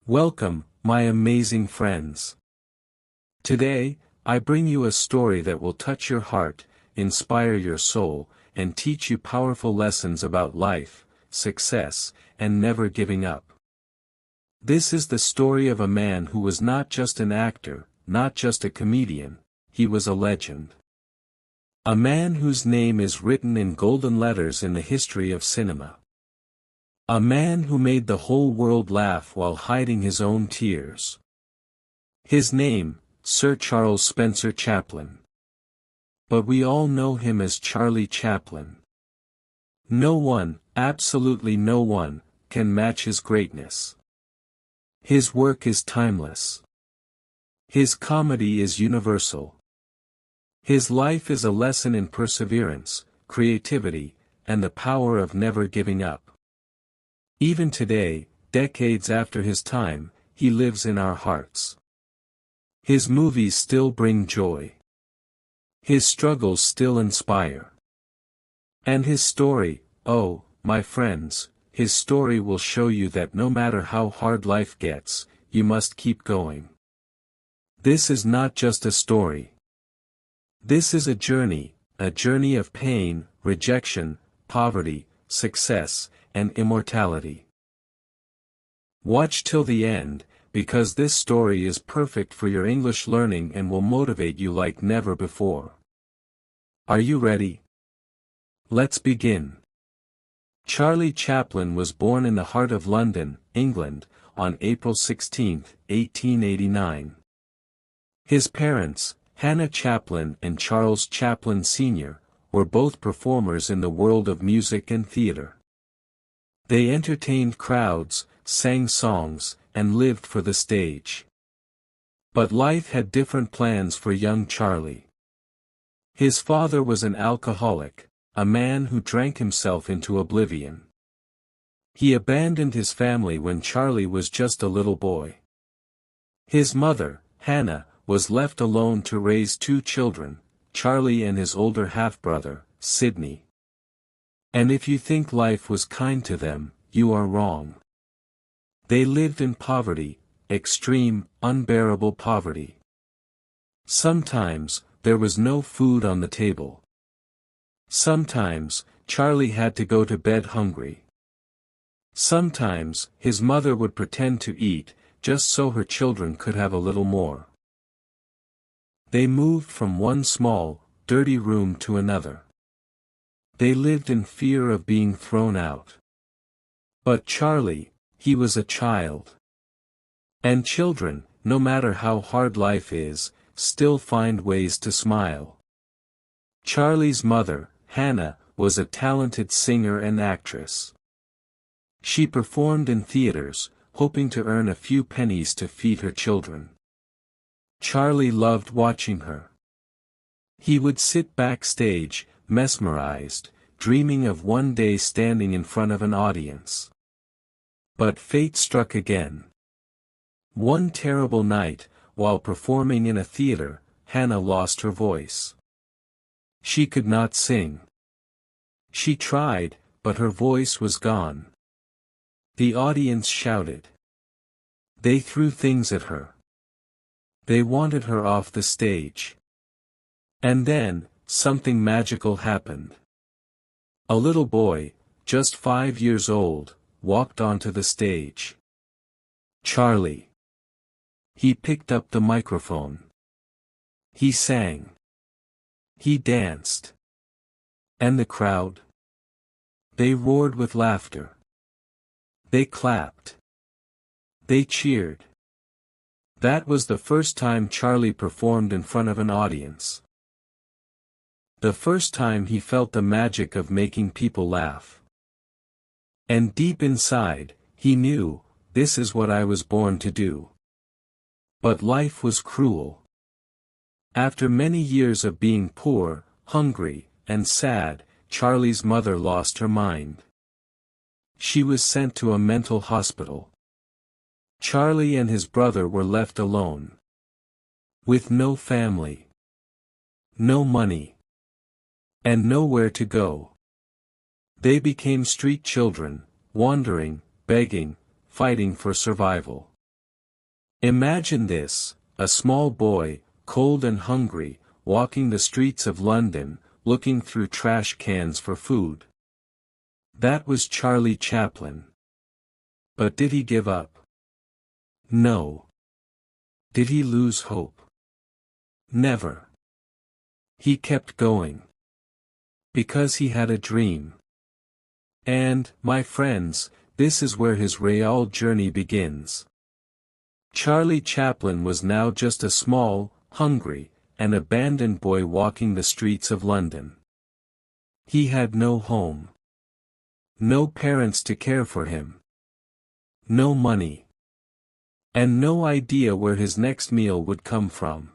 Welcome, my amazing friends. Today, I bring you a story that will touch your heart, inspire your soul, and teach you powerful lessons about life, success, and never giving up. This is the story of a man who was not just an actor, not just a comedian, he was a legend. A man whose name is written in golden letters in the history of cinema. A man who made the whole world laugh while hiding his own tears. His name, Sir Charles Spencer Chaplin. But we all know him as Charlie Chaplin. No one, absolutely no one, can match his greatness. His work is timeless. His comedy is universal. His life is a lesson in perseverance, creativity, and the power of never giving up. Even today, decades after his time, he lives in our hearts. His movies still bring joy. His struggles still inspire. And his story, oh, my friends, his story will show you that no matter how hard life gets, you must keep going. This is not just a story. This is a journey of pain, rejection, poverty, success, and immortality. Watch till the end, because this story is perfect for your English learning and will motivate you like never before. Are you ready? Let's begin. Charlie Chaplin was born in the heart of London, England, on April 16, 1889. His parents, Hannah Chaplin and Charles Chaplin Sr., were both performers in the world of music and theater. They entertained crowds, sang songs, and lived for the stage. But life had different plans for young Charlie. His father was an alcoholic, a man who drank himself into oblivion. He abandoned his family when Charlie was just a little boy. His mother, Hannah, was left alone to raise two children, Charlie and his older half-brother, Sidney. And if you think life was kind to them, you are wrong. They lived in poverty, extreme, unbearable poverty. Sometimes, there was no food on the table. Sometimes, Charlie had to go to bed hungry. Sometimes, his mother would pretend to eat, just so her children could have a little more. They moved from one small, dirty room to another. They lived in fear of being thrown out. But Charlie, he was a child. And children, no matter how hard life is, still find ways to smile. Charlie's mother, Hannah, was a talented singer and actress. She performed in theaters, hoping to earn a few pennies to feed her children. Charlie loved watching her. He would sit backstage, mesmerized, dreaming of one day standing in front of an audience. But fate struck again. One terrible night, while performing in a theater, Hannah lost her voice. She could not sing. She tried, but her voice was gone. The audience shouted. They threw things at her. They wanted her off the stage. And then, something magical happened. A little boy, just 5 years old, walked onto the stage. Charlie. He picked up the microphone. He sang. He danced. And the crowd? They roared with laughter. They clapped. They cheered. That was the first time Charlie performed in front of an audience. The first time he felt the magic of making people laugh. And deep inside, he knew, this is what I was born to do. But life was cruel. After many years of being poor, hungry, and sad, Charlie's mother lost her mind. She was sent to a mental hospital. Charlie and his brother were left alone. With no family. No money. And nowhere to go. They became street children, wandering, begging, fighting for survival. Imagine this, a small boy, cold and hungry, walking the streets of London, looking through trash cans for food. That was Charlie Chaplin. But did he give up? No. Did he lose hope? Never. He kept going. Because he had a dream. And, my friends, this is where his real journey begins. Charlie Chaplin was now just a small, hungry, and abandoned boy walking the streets of London. He had no home. No parents to care for him. No money. And no idea where his next meal would come from.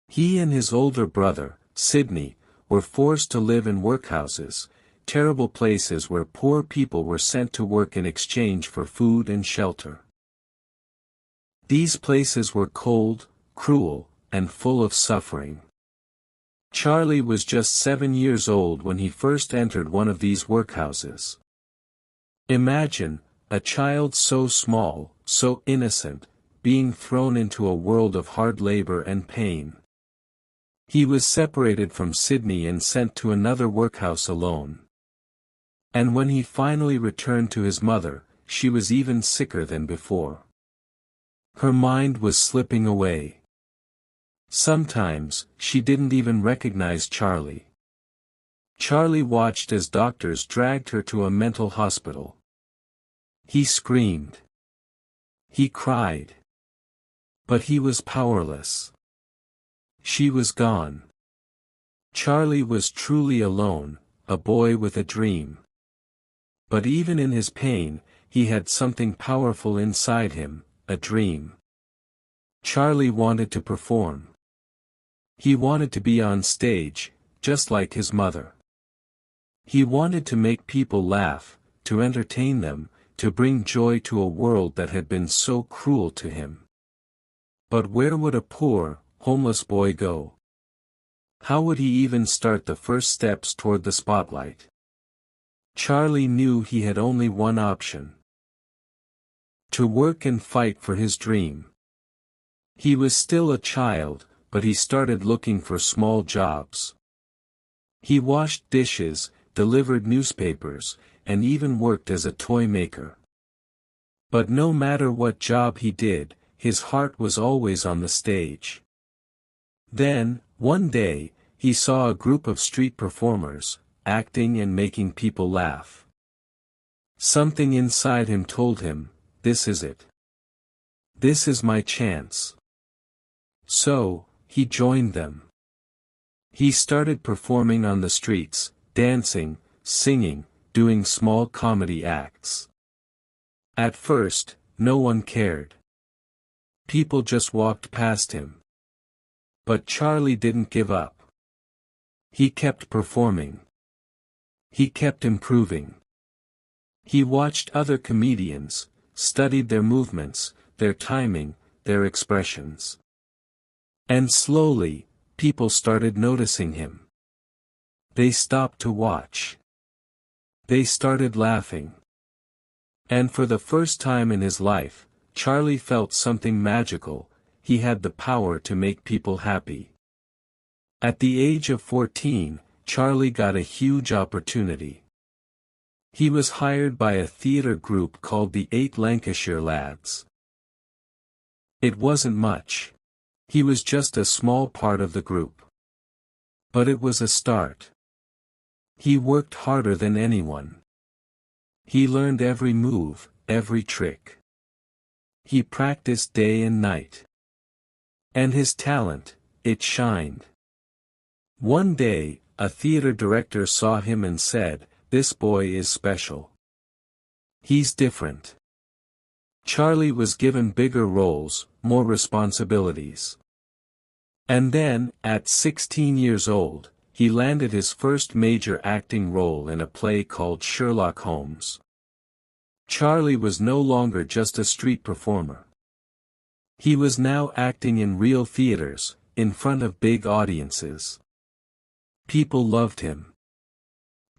He and his older brother, Sidney, were forced to live in workhouses, terrible places where poor people were sent to work in exchange for food and shelter. These places were cold, cruel, and full of suffering. Charlie was just 7 years old when he first entered one of these workhouses. Imagine, a child so small, so innocent, being thrown into a world of hard labor and pain. He was separated from Sidney and sent to another workhouse alone. And when he finally returned to his mother, she was even sicker than before. Her mind was slipping away. Sometimes, she didn't even recognize Charlie. Charlie watched as doctors dragged her to a mental hospital. He screamed. He cried. But he was powerless. She was gone. Charlie was truly alone, a boy with a dream. But even in his pain, he had something powerful inside him, a dream. Charlie wanted to perform. He wanted to be on stage, just like his mother. He wanted to make people laugh, to entertain them, to bring joy to a world that had been so cruel to him. But where would a poor, homeless boy go? How would he even start the first steps toward the spotlight? Charlie knew he had only one option: to work and fight for his dream. He was still a child, but he started looking for small jobs. He washed dishes, delivered newspapers, and even worked as a toy maker. But no matter what job he did, his heart was always on the stage. Then, one day, he saw a group of street performers, acting and making people laugh. Something inside him told him, this is it. This is my chance. So, he joined them. He started performing on the streets, dancing, singing, doing small comedy acts. At first, no one cared. People just walked past him. But Charlie didn't give up. He kept performing. He kept improving. He watched other comedians, studied their movements, their timing, their expressions. And slowly, people started noticing him. They stopped to watch. They started laughing. And for the first time in his life, Charlie felt something magical: he had the power to make people happy. At the age of 14, Charlie got a huge opportunity. He was hired by a theater group called the 8 Lancashire Lads. It wasn't much. He was just a small part of the group. But it was a start. He worked harder than anyone. He learned every move, every trick. He practiced day and night. And his talent, it shined. One day, a theater director saw him and said, "This boy is special. He's different." Charlie was given bigger roles, more responsibilities. And then, at 16 years old, he landed his first major acting role in a play called Sherlock Holmes. Charlie was no longer just a street performer. He was now acting in real theaters, in front of big audiences. People loved him.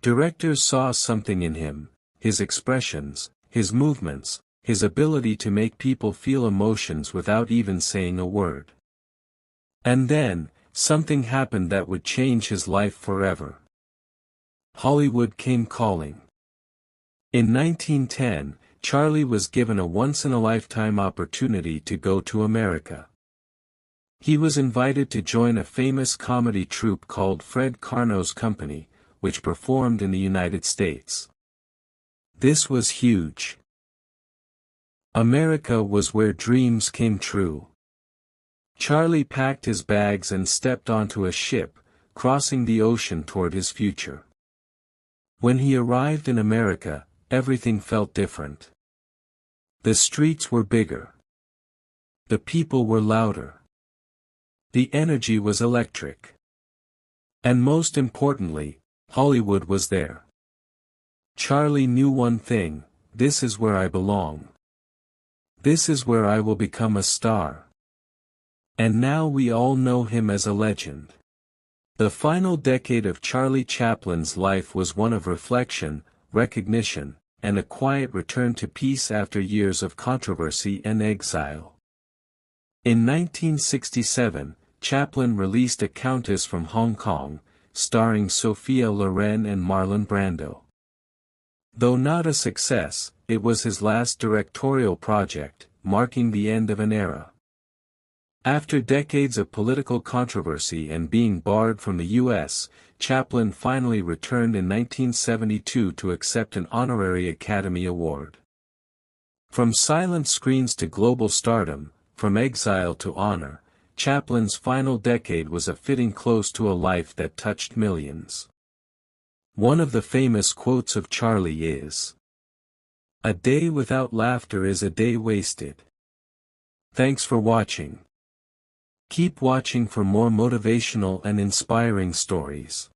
Directors saw something in him, his expressions, his movements, his ability to make people feel emotions without even saying a word. And then, something happened that would change his life forever. Hollywood came calling. In 1910, Charlie was given a once-in-a-lifetime opportunity to go to America. He was invited to join a famous comedy troupe called Fred Carno's Company, which performed in the United States. This was huge. America was where dreams came true. Charlie packed his bags and stepped onto a ship, crossing the ocean toward his future. When he arrived in America, everything felt different. The streets were bigger. The people were louder. The energy was electric. And most importantly, Hollywood was there. Charlie knew one thing: this is where I belong. This is where I will become a star. And now we all know him as a legend. The final decade of Charlie Chaplin's life was one of reflection, recognition, and a quiet return to peace after years of controversy and exile. In 1967, Chaplin released A Countess from Hong Kong, starring Sophia Loren and Marlon Brando. Though not a success, it was his last directorial project, marking the end of an era. After decades of political controversy and being barred from the U.S., Chaplin finally returned in 1972 to accept an honorary Academy Award. From silent screens to global stardom, from exile to honor, Chaplin's final decade was a fitting close to a life that touched millions. One of the famous quotes of Charlie is, "A day without laughter is a day wasted." Thanks for watching. Keep watching for more motivational and inspiring stories.